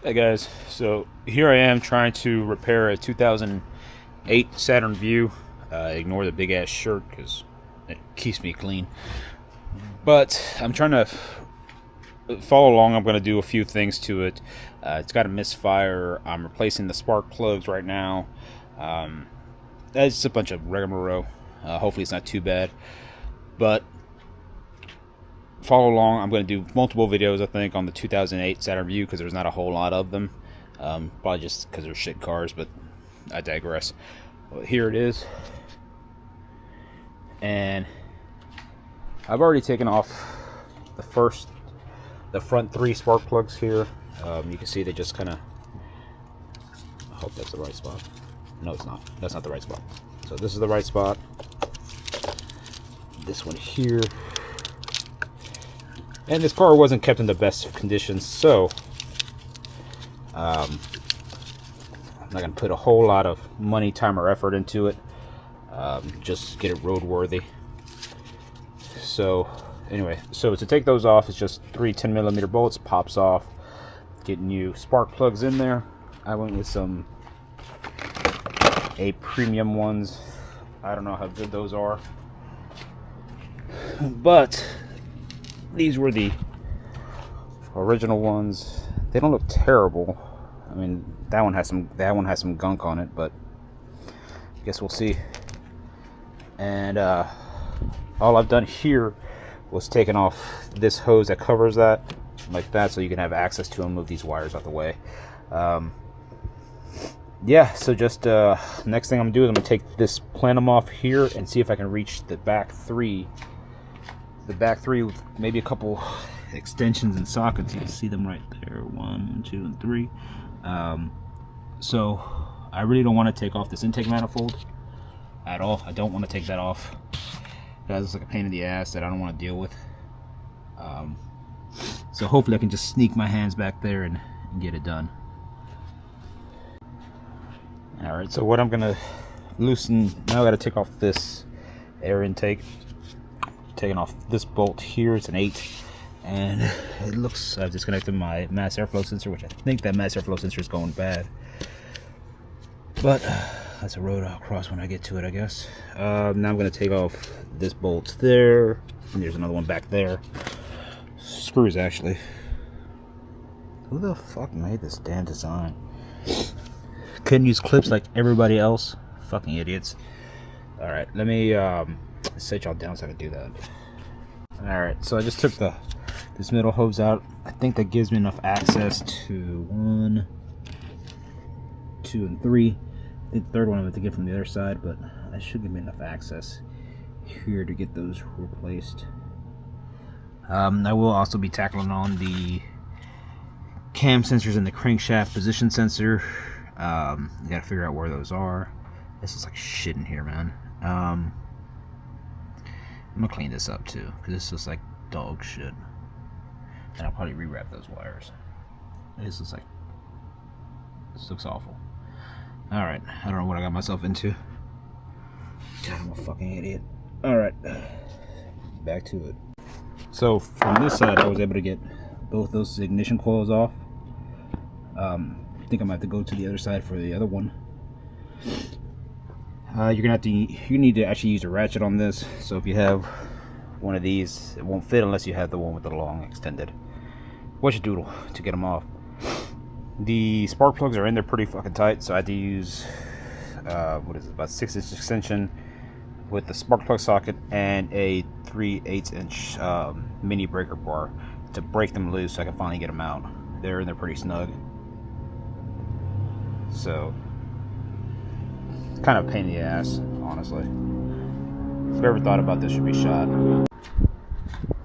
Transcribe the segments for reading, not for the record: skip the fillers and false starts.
Hey guys, so here I am trying to repair a 2008 Saturn Vue. Ignore the big ass shirt because it keeps me clean. But I'm trying to follow along. I'm going to do a few things to it. It's got a misfire. I'm replacing the spark plugs right now. It's a bunch of rigmarole. Hopefully it's not too bad. But follow along. I'm going to do multiple videos, I think, on the 2008 Saturn Vue because there's not a whole lot of them. Probably just because they're shit cars, but I digress. Well, here it is. And I've already taken off the front three spark plugs here. You can see they just kind of, I hope that's the right spot. No, it's not. That's not the right spot. So this is the right spot. This one here. And this car wasn't kept in the best of conditions, so I'm not going to put a whole lot of money, time, or effort into it. Just get it roadworthy. So anyway, so to take those off, it's just three 10mm bolts, pops off. Get new spark plugs in there. I went with some A premium ones. I don't know how good those are, but these were the original ones. They don't look terrible. I mean, that one has some gunk on it, but I guess we'll see. And all I've done here was taken off this hose that covers that, like that, so you can have access to and move these wires out the way. Yeah, so just next thing I'm gonna do is I'm gonna take this plenum off here and see if I can reach the back three. The back three with maybe a couple extensions and sockets. You can see them right there, 1, 2, and 3. So I really don't want to take off this intake manifold at all. I don't want to take that off. That's like a pain in the ass that I don't want to deal with. So hopefully I can just sneak my hands back there and get it done. Alright, so what I'm gonna loosen now, I gotta take off this air intake. Taking off this bolt here, it's an 8, and it looks, I've disconnected my mass airflow sensor, which I think that mass airflow sensor is going bad, but that's a road I'll cross when I get to it, I guess. Now I'm going to take off this bolt there, and there's another one back there. Screws, actually. Who the fuck made this damn design? Couldn't use clips like everybody else. Fucking idiots. Alright, let me set y'all down so I can do that. Alright, so I just took this middle hose out. I think that gives me enough access to 1, 2, and 3. I think the third one I have to get from the other side, but that should give me enough access here to get those replaced. I will also be tackling on the cam sensors and the crankshaft position sensor. You gotta figure out where those are. This is like shit in here, man. I'm gonna clean this up too, because this looks like dog shit. And I'll probably rewrap those wires. This looks awful. Alright, I don't know what I got myself into. God, I'm a fucking idiot. Alright, back to it. So from this side, I was able to get both those ignition coils off. I think I might have to go to the other side for the other one. You're gonna have to. You need to actually use a ratchet on this. So if you have one of these, it won't fit unless you have the one with the long extended. What's your doodle to get them off? The spark plugs are in there pretty fucking tight, so I had to use what is it, about 6-inch extension with the spark plug socket and a 3/8-inch mini breaker bar to break them loose, so I can finally get them out. They're in there pretty snug. So kind of a pain in the ass, honestly. Whoever thought about this should be shot.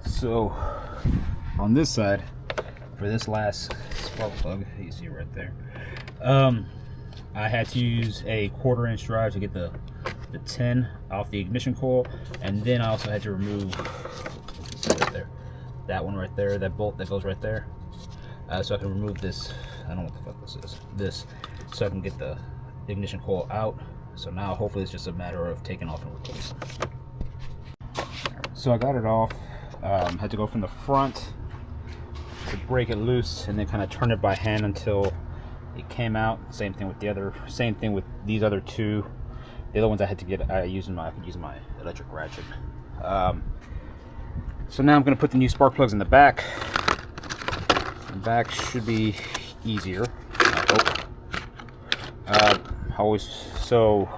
So on this side, for this last spark plug, you see right there, I had to use a 1/4-inch drive to get the 10 off the ignition coil, and then I also had to remove right there, that one right there, that bolt that goes right there, so I can remove this. I don't know what the fuck this is. This, so I can get the ignition coil out. So now hopefully it's just a matter of taking off and replacing. So I got it off. Had to go from the front to break it loose and then kind of turn it by hand until it came out. Same thing with these other two. The other ones I had to get, I could use my electric ratchet. So now I'm going to put the new spark plugs in the back. The back should be easier. So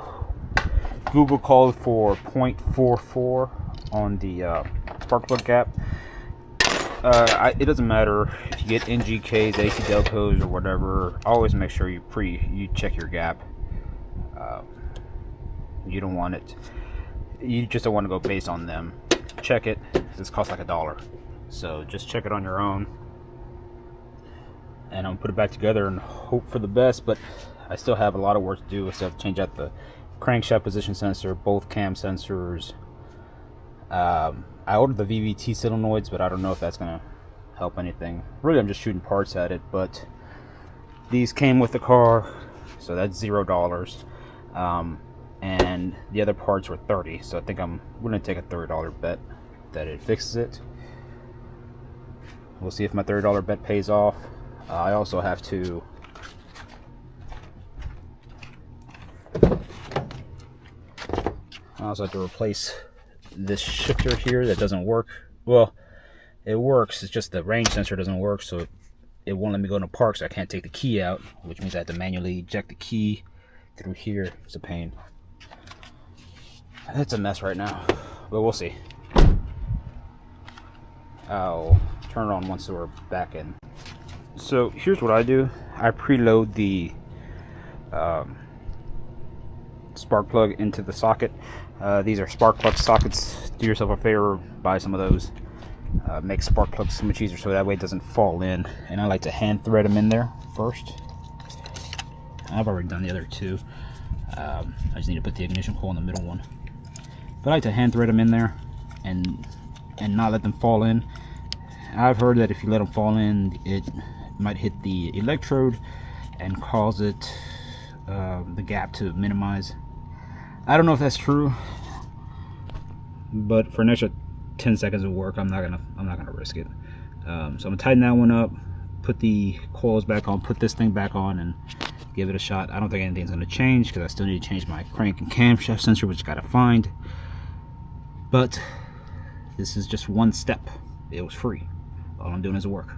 Google called for 0.44 on the spark plug gap. It doesn't matter if you get NGKs, AC Delcos, or whatever. Always make sure you check your gap. You don't want it. You just don't want to go based on them. Check it. This costs like $1. So just check it on your own. And I'm gonna put it back together and hope for the best. But I still have a lot of work to do. I still have to change out the crankshaft position sensor, both cam sensors. I ordered the VVT solenoids, but I don't know if that's gonna help anything. Really, I'm just shooting parts at it. But these came with the car, so that's $0. And the other parts were $30, so I think I'm gonna take a $30 bet that it fixes it. We'll see if my $30 bet pays off. I also have to replace this shifter here that doesn't work. Well, it works, it's just the range sensor doesn't work, so it won't let me go into park, so I can't take the key out, which means I have to manually eject the key through here. It's a pain. It's a mess right now, but we'll see. I'll turn it on once we're back in. So here's what I do. I preload the spark plug into the socket. These are spark plug sockets. Do yourself a favor, buy some of those. Make spark plugs so much easier so that way it doesn't fall in. And I like to hand thread them in there first. I've already done the other two. I just need to put the ignition coil in the middle one. But I like to hand thread them in there and not let them fall in. I've heard that if you let them fall in, it might hit the electrode and cause it the gap to minimize. I don't know if that's true, but for an extra 10 seconds of work, I'm not gonna risk it. So I'm gonna tighten that one up, put the coils back on, put this thing back on, and give it a shot. I don't think anything's gonna change because I still need to change my crank and camshaft sensor, which I gotta find. But this is just one step. It was free. All I'm doing is work.